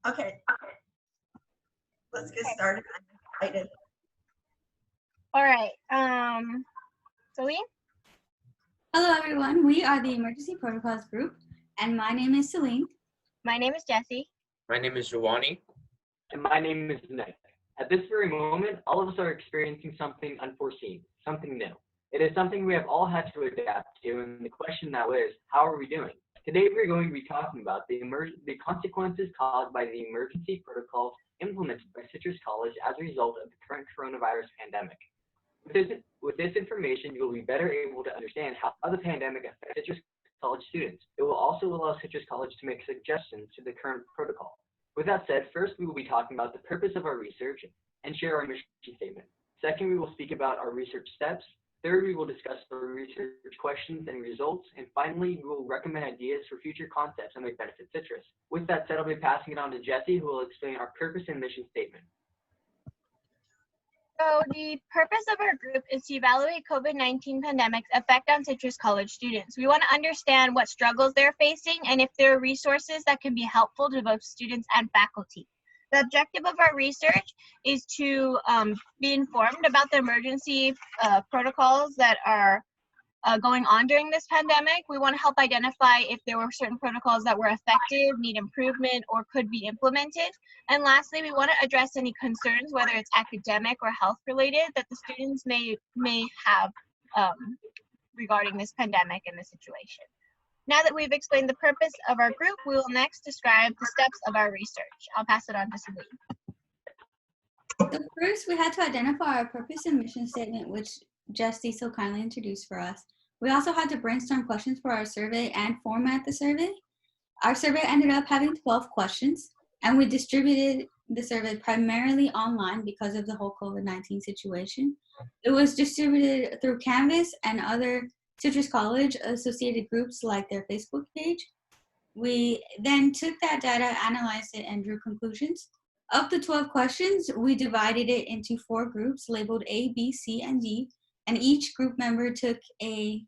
Okay, let's get started. I'm excited. All right. Céline? Hello, everyone. We are the Emergency Protocols Group, and my name is Céline. My name is Jessie. My name is Giovanny. And my name is Nick. At this very moment, all of us are experiencing something unforeseen, something new. It is something we have all had to adapt to, and the question now is, how are we doing? Today we're going to be talking about the consequences caused by the emergency protocols implemented by Citrus College as a result of the current coronavirus pandemic. With this information, you will be better able to understand how the pandemic affects Citrus College students. It will also allow Citrus College to make suggestions to the current protocol. With that said, first we will be talking about the purpose of our research and share our mission statement. Second, we will speak about our research steps. Third, we will discuss our research questions and results. And finally, we will recommend ideas for future concepts that may benefit Citrus. With that said, I'll be passing it on to Jessie, who will explain our purpose and mission statement. So the purpose of our group is to evaluate COVID-19 pandemic's effect on Citrus College students. We want to understand what struggles they're facing and if there are resources that can be helpful to both students and faculty. The objective of our research is to be informed about the emergency protocols that are going on during this pandemic. We want to help identify if there were certain protocols that were effective, need improvement, or could be implemented. And lastly, we want to address any concerns, whether it's academic or health related, that the students may have regarding this pandemic and the situation. Now that we've explained the purpose of our group, we will next describe the steps of our research. I'll pass it on to Céline. So first, we had to identify our purpose and mission statement, which Jessie so kindly introduced for us. We also had to brainstorm questions for our survey and format the survey. Our survey ended up having 12 questions, and we distributed the survey primarily online because of the whole COVID-19 situation. It was distributed through Canvas and other Citrus College associated groups like their Facebook page. We then took that data, analyzed it, and drew conclusions. Of the 12 questions, we divided it into 4 groups labeled A, B, C, and D, and each group member took a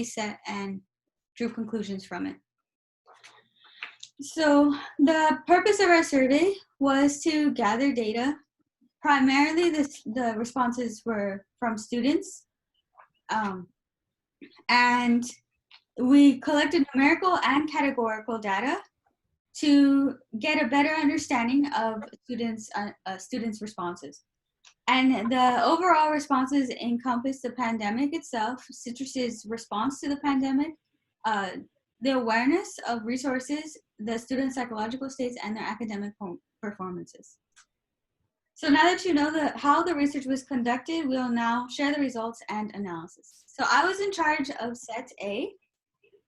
set and drew conclusions from it. So the purpose of our survey was to gather data. Primarily, the responses were from students, and we collected numerical and categorical data to get a better understanding of students' responses. And the overall responses encompass the pandemic itself, Citrus's response to the pandemic, the awareness of resources, the student psychological states, and their academic performances. So now that you know how the research was conducted, we'll now share the results and analysis. So I was in charge of set A,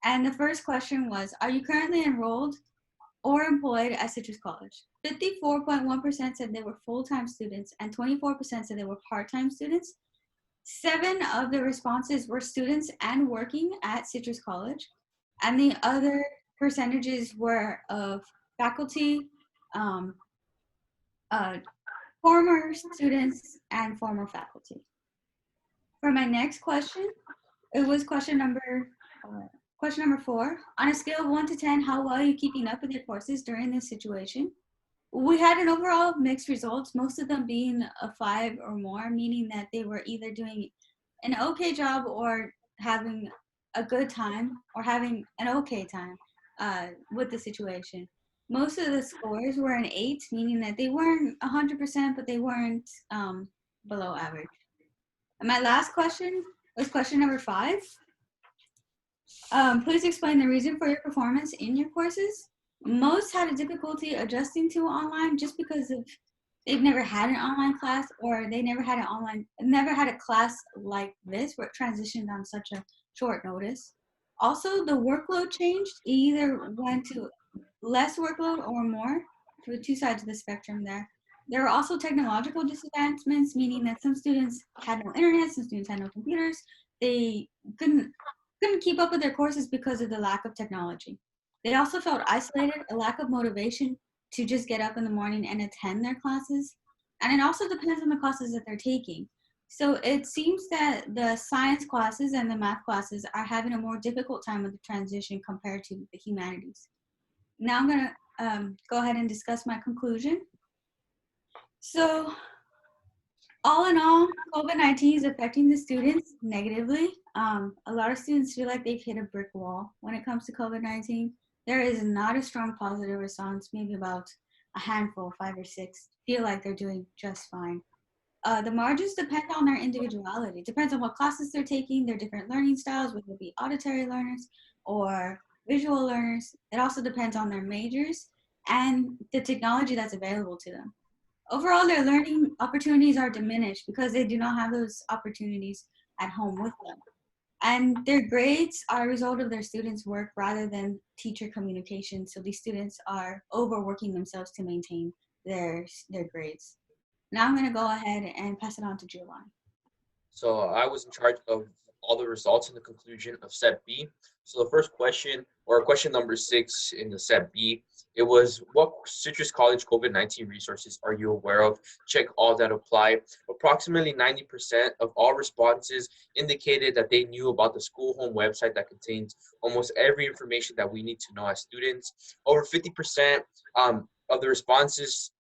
and the first question was, are you currently enrolled or employed at Citrus College? 54.1% said they were full-time students, and 24% said they were part-time students. 7 of the responses were students and working at Citrus College, and the other percentages were of faculty, former students, and former faculty. For my next question, it was question number 4. On a scale of 1 to 10, how well are you keeping up with your courses during this situation? We had an overall mixed results, most of them being a 5 or more, meaning that they were either doing an okay job or having a good time or having an okay time with the situation. Most of the scores were an 8, meaning that they weren't 100%, but they weren't below average. And my last question was question number 5. Please explain the reason for your performance in your courses. Most had a difficulty adjusting to online just because of they've never had an online class, or they never had a class like this where it transitioned on such a short notice. Also, the workload changed. It either went to less workload or more, to the 2 sides of the spectrum there. There were also technological disadvancements, meaning that some students had no internet, some students had no computers. They couldn't keep up with their courses because of the lack of technology. They also felt isolated, a lack of motivation to just get up in the morning and attend their classes. And it also depends on the classes that they're taking. So it seems that the science classes and the math classes are having a more difficult time with the transition compared to the humanities. Now I'm gonna go ahead and discuss my conclusion. So, all in all, COVID-19 is affecting the students negatively. A lot of students feel like they've hit a brick wall when it comes to COVID-19. There is not a strong positive response. Maybe about a handful, 5 or 6, feel like they're doing just fine. The margins depend on their individuality. Depends on what classes they're taking, their different learning styles, whether it be auditory learners or visual learners. It also depends on their majors and the technology that's available to them. Overall, their learning opportunities are diminished because they do not have those opportunities at home with them. And their grades are a result of their students' work rather than teacher communication. So these students are overworking themselves to maintain their grades. Now I'm going to go ahead and pass it on to Giovanni. So I was in charge of all the results and the conclusion of set B. So the first question, or question number 6 in the set B, it was, what Citrus College COVID-19 resources are you aware of? Check all that apply. Approximately 90% of all responses indicated that they knew about the school home website that contains almost every information that we need to know as students. Over 50% of the responses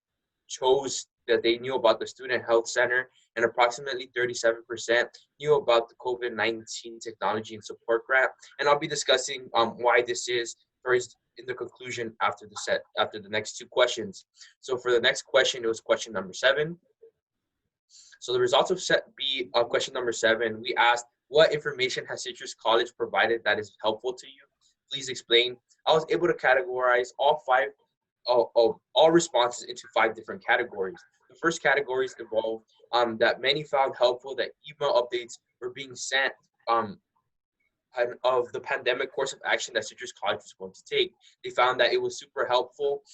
chose that they knew about the Student Health Center, and approximately 37% knew about the COVID-19 Technology and Support Grant. And I'll be discussing why this is first in the conclusion after the next 2 questions. So for the next question, it was question number 7. So the results of set B of question number 7, we asked, what information has Citrus College provided that is helpful to you? Please explain. I was able to categorize all responses into 5 different categories. The first categories involved that many found helpful that email updates were being sent of the pandemic course of action that Citrus College was going to take. They found that it was super helpful.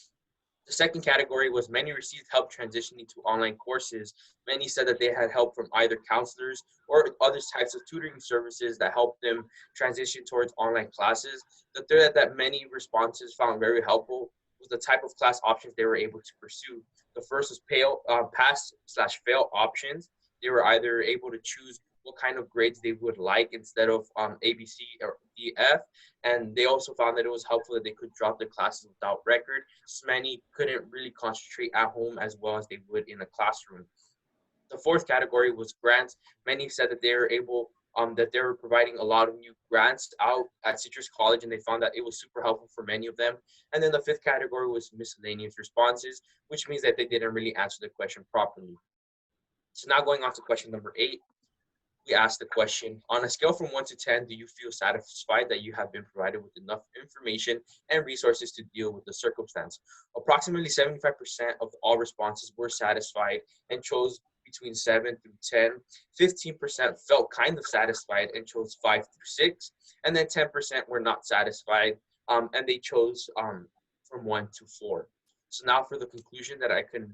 The second category was many received help transitioning to online courses. Many said that they had help from either counselors or other types of tutoring services that helped them transition towards online classes. The third that many responses found very helpful was the type of class options they were able to pursue. The first was pass/fail options. They were either able to choose what kind of grades they would like instead of A, B, C, or D, F. And they also found that it was helpful that they could drop their classes without record, so many couldn't really concentrate at home as well as they would in a classroom. The fourth category was grants. Many said that they were able that they were providing a lot of new grants out at Citrus College, and they found that it was super helpful for many of them. And then the fifth category was miscellaneous responses, which means that they didn't really answer the question properly. So now going on to question number 8, we asked the question, on a scale from 1 to 10, do you feel satisfied that you have been provided with enough information and resources to deal with the circumstance? Approximately 75% of all responses were satisfied and chose between 7 through 10. 15% felt kind of satisfied and chose 5 through 6. And then 10% were not satisfied and they chose from 1 to 4. So now for the conclusion that I can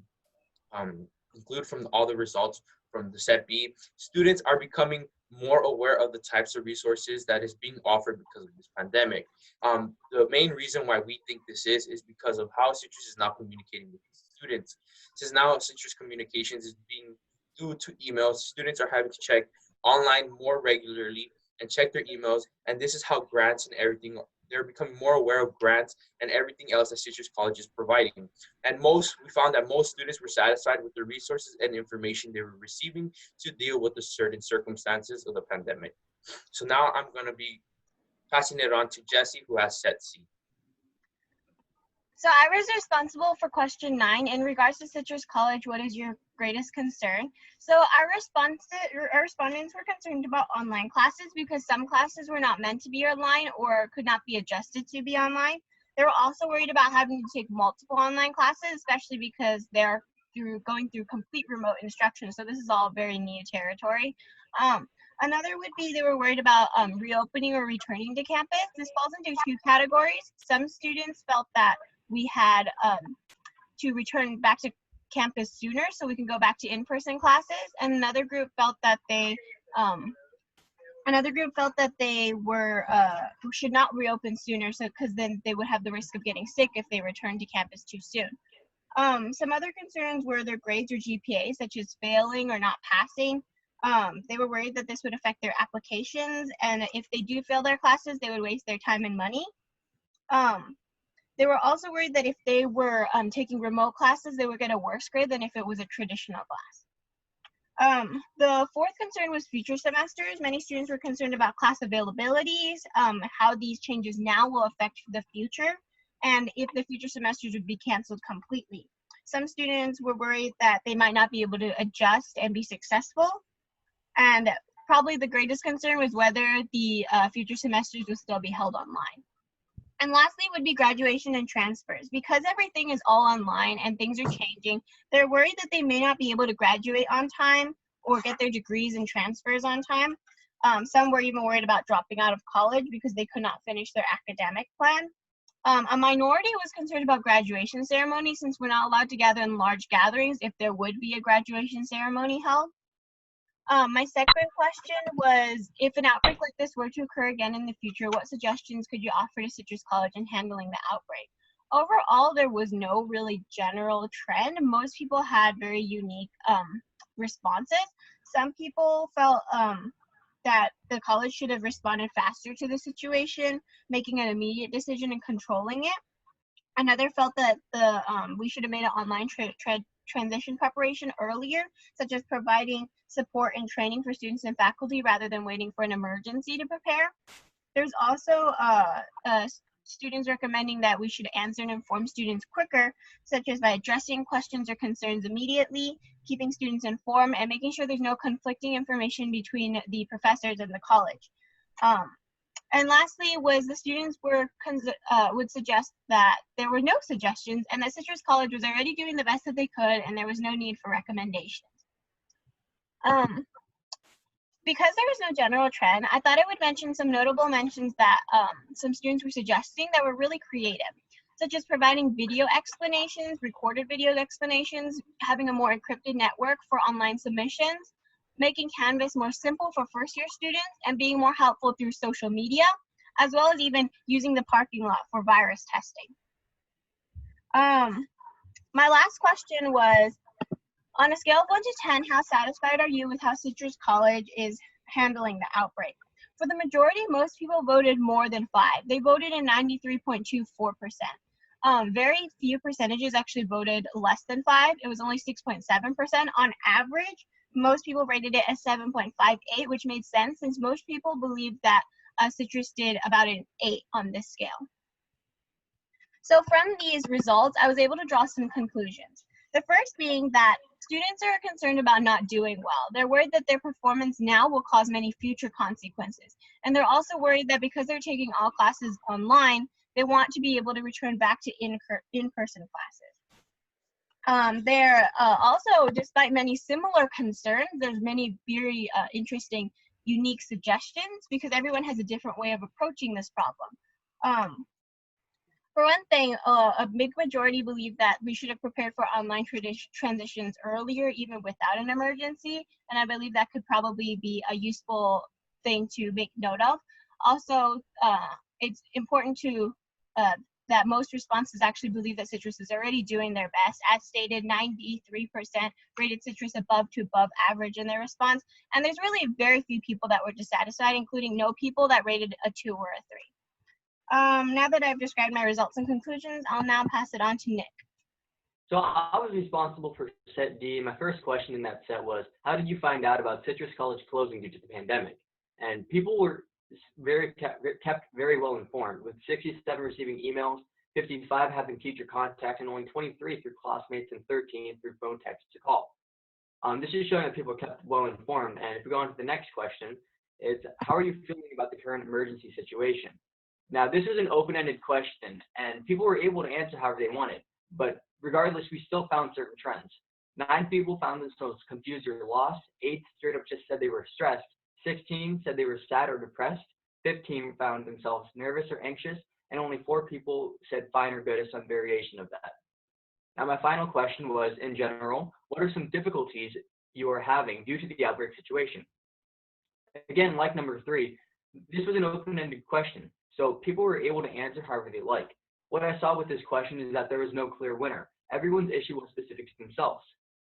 conclude from all the results from the set B, students are becoming more aware of the types of resources that is being offered because of this pandemic. The main reason why we think this is because of how Citrus is now communicating with students. Since now Citrus Communications is being due to emails, students are having to check online more regularly and check their emails, and this is how grants and everything, they're becoming more aware of grants and everything else that Citrus College is providing. And we found that most students were satisfied with the resources and information they were receiving to deal with the certain circumstances of the pandemic. So now I'm going to be passing it on to Jessie, who has set C. So I was responsible for question 9. In regards to Citrus College, what is your greatest concern? So our respondents were concerned about online classes because some classes were not meant to be online or could not be adjusted to be online. They were also worried about having to take multiple online classes, especially because they're going through complete remote instruction. So this is all very new territory. Another would be they were worried about reopening or returning to campus. This falls into 2 categories. Some students felt that we had to return back to campus sooner so we can go back to in-person classes, and another group felt that they were should not reopen sooner, so because then they would have the risk of getting sick if they returned to campus too soon. Some other concerns were their grades or GPA, such as failing or not passing. They were worried that this would affect their applications, and if they do fail their classes, they would waste their time and money. They were also worried that if they were taking remote classes, they would get a worse grade than if it was a traditional class. The fourth concern was future semesters. Many students were concerned about class availabilities, how these changes now will affect the future, and if the future semesters would be canceled completely. Some students were worried that they might not be able to adjust and be successful. And probably the greatest concern was whether the future semesters would still be held online. And lastly would be graduation and transfers. Because everything is all online and things are changing, they're worried that they may not be able to graduate on time or get their degrees and transfers on time. Some were even worried about dropping out of college because they could not finish their academic plan. A minority was concerned about graduation ceremony since we're not allowed to gather in large gatherings if there would be a graduation ceremony held. My second question was, if an outbreak like this were to occur again in the future, what suggestions could you offer to Citrus College in handling the outbreak? Overall, there was no really general trend. Most people had very unique responses. Some people felt that the college should have responded faster to the situation, making an immediate decision and controlling it. Another felt that we should have made an online transition preparation earlier, such as providing support and training for students and faculty rather than waiting for an emergency to prepare. There's also students recommending that we should answer and inform students quicker, such as by addressing questions or concerns immediately, keeping students informed, and making sure there's no conflicting information between the professors and the college. And lastly was the students would suggest that there were no suggestions and that Citrus College was already doing the best that they could and there was no need for recommendations. Because there was no general trend, I thought I would mention some notable mentions that some students were suggesting that were really creative, such as providing video explanations, recorded video explanations, having a more encrypted network for online submissions, making Canvas more simple for first-year students, and being more helpful through social media, as well as even using the parking lot for virus testing. My last question was, on a scale of 1 to 10, how satisfied are you with how Citrus College is handling the outbreak? For the majority, most people voted more than 5. They voted in 93.24%. Very few percentages actually voted less than 5. It was only 6.7%. On average, most people rated it as 7.58, which made sense since most people believe that Citrus did about an 8 on this scale. So from these results, I was able to draw some conclusions. The first being that students are concerned about not doing well. They're worried that their performance now will cause many future consequences. And they're also worried that because they're taking all classes online, they want to be able to return back to in-person classes. They're also, despite many similar concerns, there's many very interesting, unique suggestions because everyone has a different way of approaching this problem. For one thing, a big majority believe that we should have prepared for online transitions earlier, even without an emergency, and I believe that could probably be a useful thing to make note of. Also, it's important to that most responses actually believe that Citrus is already doing their best. As stated, 93% rated Citrus above average in their response, and there's really very few people that were dissatisfied, including no people that rated a 2 or a 3. Now that I've described my results and conclusions, I'll now pass it on to Nick. So I was responsible for set D. My first question in that set was, how did you find out about Citrus College closing due to the pandemic? And people were kept very well informed, with 67 receiving emails, 55 having teacher contact, and only 23 through classmates and 13 through phone, text, to call. This is showing that people are kept well informed. And if we go on to the next question, it's how are you feeling about the current emergency situation? Now, this is an open-ended question, and people were able to answer however they wanted. But regardless, we still found certain trends. 9 people found themselves confused or lost. 8 straight up just said they were stressed. 16 said they were sad or depressed. 15 found themselves nervous or anxious. And only 4 people said fine or good as some variation of that. Now, my final question was, in general, what are some difficulties you are having due to the outbreak situation? Again, like number 3, this was an open-ended question. So people were able to answer however they like. What I saw with this question is that there was no clear winner. Everyone's issue was specific to themselves.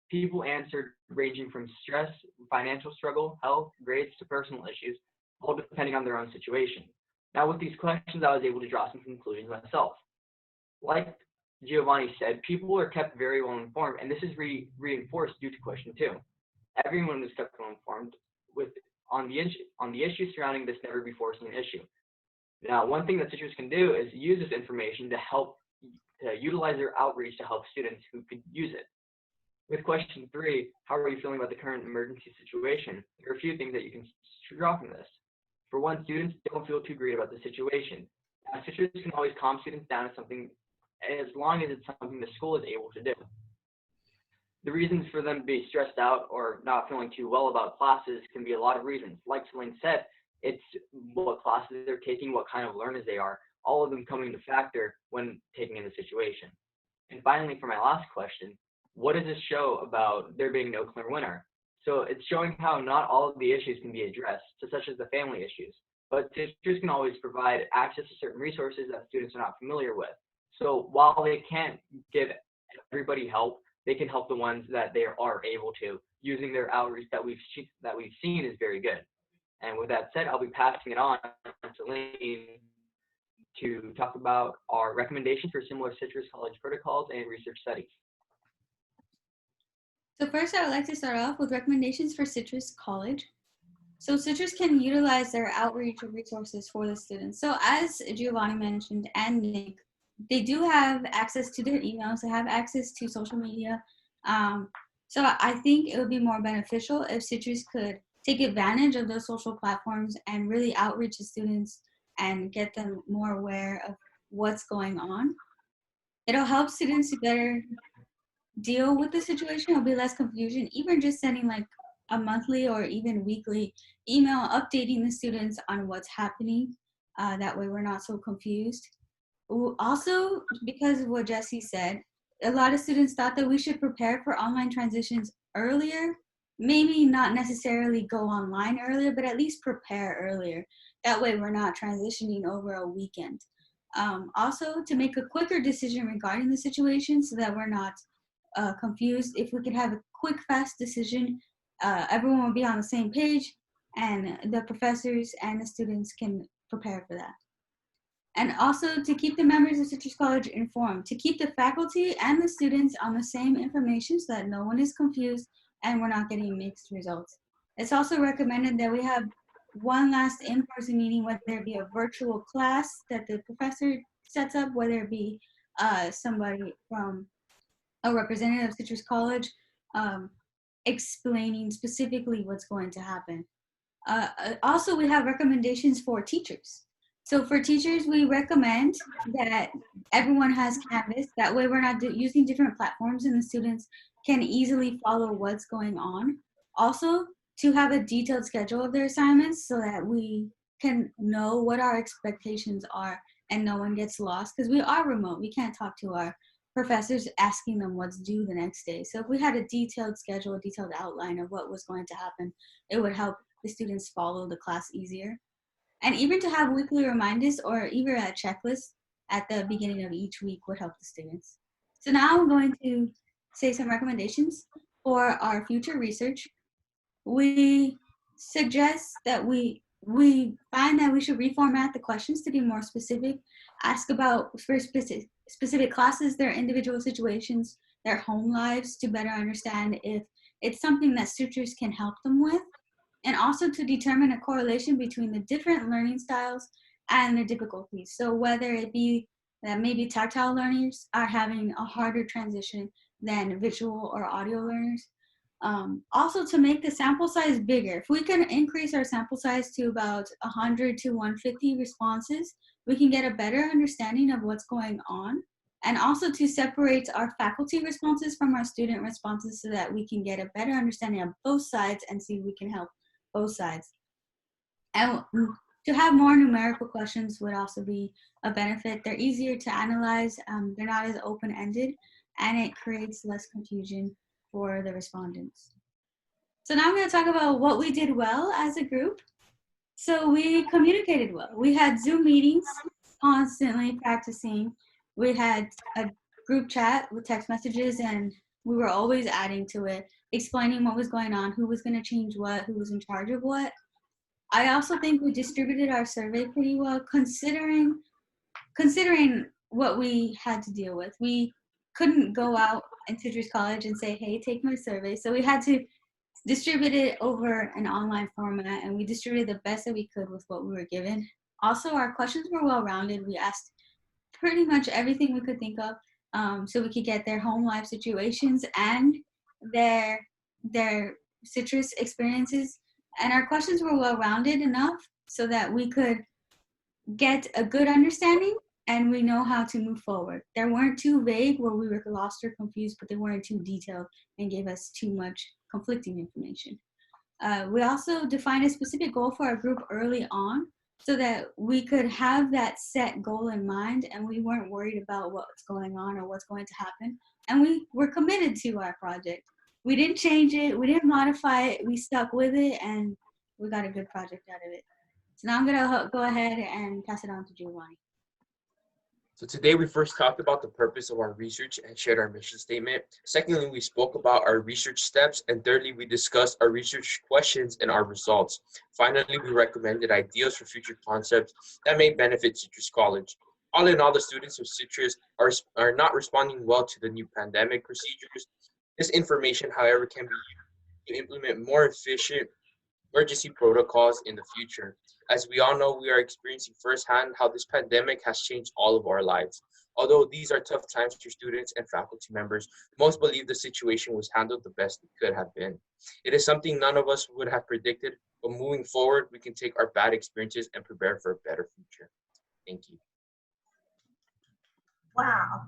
People answered ranging from stress, financial struggle, health, grades, to personal issues, all depending on their own situation. Now with these questions, I was able to draw some conclusions myself. Like Giovanni said, people are kept very well informed, and this is reinforced due to question 2. Everyone was kept well informed on the issue surrounding this never before seen issue. Now, one thing that teachers can do is use this information to utilize their outreach to help students who could use it. With question 3, how are you feeling about the current emergency situation? There are a few things that you can draw from this. For one, students don't feel too great about the situation. Now, teachers can always calm students down to something as long as it's something the school is able to do. The reasons for them to be stressed out or not feeling too well about classes can be a lot of reasons. Like Céline said, it's what classes they're taking, what kind of learners they are, all of them coming into factor when taking in the situation. And finally, for my last question, what does this show about there being no clear winner? So it's showing how not all of the issues can be addressed, such as the family issues, but teachers can always provide access to certain resources that students are not familiar with. So while they can't give everybody help, they can help the ones that they are able to, using their outreach that we've seen is very good. And with that said, I'll be passing it on to Céline to talk about our recommendations for similar Citrus College protocols and research studies. So first, I would like to start off with recommendations for Citrus College. So Citrus can utilize their outreach of resources for the students. So as Giovanni mentioned and Nick, they do have access to their emails, they have access to social media. So I think it would be more beneficial if Citrus could take advantage of those social platforms and really outreach to students and get them more aware of what's going on. It'll help students to better deal with the situation. It'll be less confusion, even just sending like a monthly or even weekly email updating the students on what's happening. That way we're not so confused. Also, because of what Jessie said, a lot of students thought that we should prepare for online transitions earlier. Maybe not necessarily go online earlier, but at least prepare earlier. That way we're not transitioning over a weekend. Also, to make a quicker decision regarding the situation so that we're not confused. If we could have a quick, fast decision, everyone will be on the same page, and the professors and the students can prepare for that. And also to keep the members of Citrus College informed, to keep the faculty and the students on the same information so that no one is confused and we're not getting mixed results. It's also recommended that we have one last in-person meeting, whether it be a virtual class that the professor sets up, whether it be somebody from a representative of Citrus College explaining specifically what's going to happen. Also, we have recommendations for teachers. So for teachers, we recommend that everyone has Canvas. That way we're not using different platforms and the students can easily follow what's going on. Also, to have a detailed schedule of their assignments so that we can know what our expectations are and no one gets lost, because we are remote. We can't talk to our professors asking them what's due the next day. So if we had a detailed schedule, a detailed outline of what was going to happen, it would help the students follow the class easier. And even to have weekly reminders or even a checklist at the beginning of each week would help the students. So now I'm going to say some recommendations for our future research. We suggest that we find that we should reformat the questions to be more specific, ask about for specific classes, their individual situations, their home lives, to better understand if it's something that Citrus can help them with, and also to determine a correlation between the different learning styles and their difficulties. So whether it be that maybe tactile learners are having a harder transition than visual or audio learners. Also to make the sample size bigger. If we can increase our sample size to about 100 to 150 responses, we can get a better understanding of what's going on. And also to separate our faculty responses from our student responses so that we can get a better understanding of both sides and see if we can help both sides. And to have more numerical questions would also be a benefit. They're easier to analyze, they're not as open-ended, and it creates less confusion for the respondents. So now I'm going to talk about what we did well as a group. So we communicated well. We had Zoom meetings, constantly practicing. We had a group chat with text messages, and we were always adding to it, explaining what was going on, who was going to change what, who was in charge of what. I also think we distributed our survey pretty well, considering what we had to deal with. We couldn't go out in Citrus College and say, hey, take my survey. So we had to distribute it over an online format, and we distributed the best that we could with what we were given. Also, our questions were well-rounded. We asked pretty much everything we could think of, so we could get their home life situations and their citrus experiences. And our questions were well-rounded enough so that we could get a good understanding and we know how to move forward. They weren't too vague where we were lost or confused, but they weren't too detailed and gave us too much conflicting information. We also defined a specific goal for our group early on so that we could have that set goal in mind and we weren't worried about what's going on or what's going to happen. And we were committed to our project. We didn't change it, we didn't modify it, we stuck with it, and we got a good project out of it. So now I'm gonna go ahead and pass it on to Giovanni. So today we first talked about the purpose of our research and shared our mission statement. Secondly, we spoke about our research steps. And thirdly, we discussed our research questions and our results. Finally, we recommended ideas for future concepts that may benefit Citrus College. All in all, the students of Citrus are not responding well to the new pandemic procedures. This information, however, can be used to implement more efficient emergency protocols in the future. As we all know, we are experiencing firsthand how this pandemic has changed all of our lives. Although these are tough times for students and faculty members, most believe the situation was handled the best it could have been. It is something none of us would have predicted, but moving forward, we can take our bad experiences and prepare for a better future. Thank you. Wow,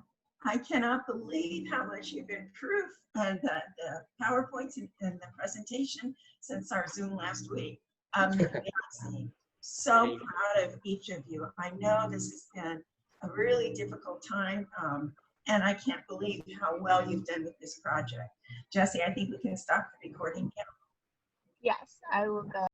I cannot believe how much you've improved on the PowerPoints and the presentation since our Zoom last week. Amazing. So proud of each of you. I know this has been a really difficult time, and I can't believe how well you've done with this project. Jessie, I think we can stop the recording now. Yes, I will go.